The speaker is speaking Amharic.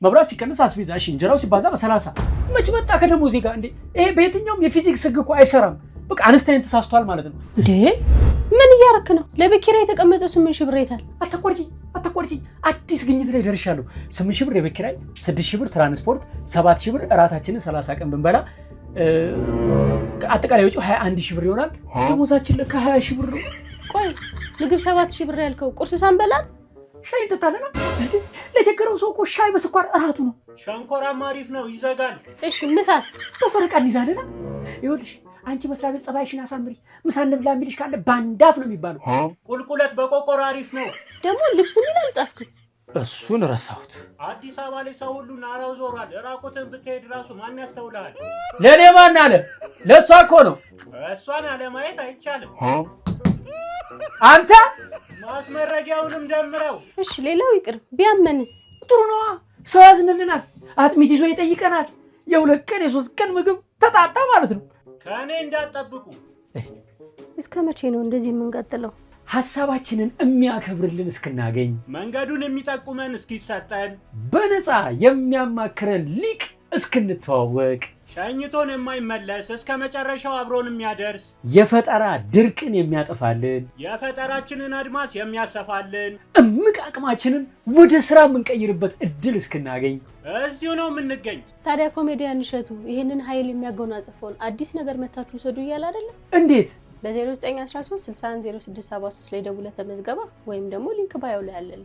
መብራት ሲቀንስ አስቤዛሽ እንጀራው ሲባዛ በ30 መች መጣ ከደሞዜ ጋር እንዴ? ይሄ በየትኛውም የፊዚክስ ህግ እኮ አይሰራም። በቃ አንስታይን ተሳስቷል ማለት ነው እንዴ? ምን እያረክ ነው? ለበኪራ የተቀመጠው 8 ሺህ ብር ይታል። አትቆርጂ አዲስ ግኝት ላይ ደርሻለሁ። 8 ሺህ ብር የቤት ኪራይ፣ 6 ሺህ ብር ትራንስፖርት፣ 7 ሺህ ብር እራታችንን 30 ቀን ብንበላ አጠቃላይ ወጪው 21 ሺህ ብር ይሆናል። ደሞዛችን ለካ 20 ሺህ ብር ነው። ቆይ ምግብ 7 ሺህ ብር ያልከው ቁርስ ሳንበላል ሻይ እንጠጣለን? ለቸገረው ሰው እኮ ሻይ በስኳር እራቱ ነው። ሸንኮራማ አሪፍ ነው ይዘጋል። እሺ ምሳስ በፈረቃ እንይዛለን። ይኸውልሽ አንቺ መስሪያ ቤት ጸባይሽን አሳምሪ፣ ምሳ እንብላ የሚልሽ ካለ ባንዳፍ ነው የሚባለው። ቁልቁለት በቆቆር አሪፍ ነው። ደግሞ ልብስ ምን አልጻፍክም? እሱን ረሳሁት። አዲስ አበባ ላይ ሰው ሁሉ ናራው ዞሯል። ራቁትን ብትሄድ ራሱ ማን ያስተውልሃል? ለኔ ማን አለ? ለሷ እኮ ነው። እሷን አለማየት አይቻልም። አንተ ማስመረጃውንም ደምረው። እሺ ሌላው ይቅር ቢያመንስ? ጥሩ ነው። ሰው ያዝንልናል፣ አጥሚት ይዞ ይጠይቀናል። የ2 ቀን የ3 ቀን ምግብ ተጣጣ ማለት ነው። ከኔ እንዳትጠብቁ። እስከ መቼ ነው እንደዚህ የምንቀጥለው? ሐሳባችንን የሚያከብርልን እስክናገኝ፣ መንገዱን የሚጠቁመን እስኪሰጠን፣ በነፃ የሚያማክረን ሊቅ እስክንተዋወቅ፣ ሸኝቶን የማይመለስ እስከ መጨረሻው አብሮን የሚያደርስ፣ የፈጠራ ድርቅን የሚያጠፋልን፣ የፈጠራችንን አድማስ የሚያሰፋልን፣ እምቅ አቅማችንን ወደ ስራ የምንቀይርበት እድል እስክናገኝ እዚሁ ነው የምንገኝ። ታዲያ ኮሜዲያን እሸቱ ይህንን ኃይል የሚያጎናጽፈውን አዲስ ነገር መታችሁ ሰዱ እያለ አይደለም? እንዴት? በ0913 610673 ላይ ደውለህ ተመዝገባ ወይም ደግሞ ሊንክ ባዮ ላይ አለልህ።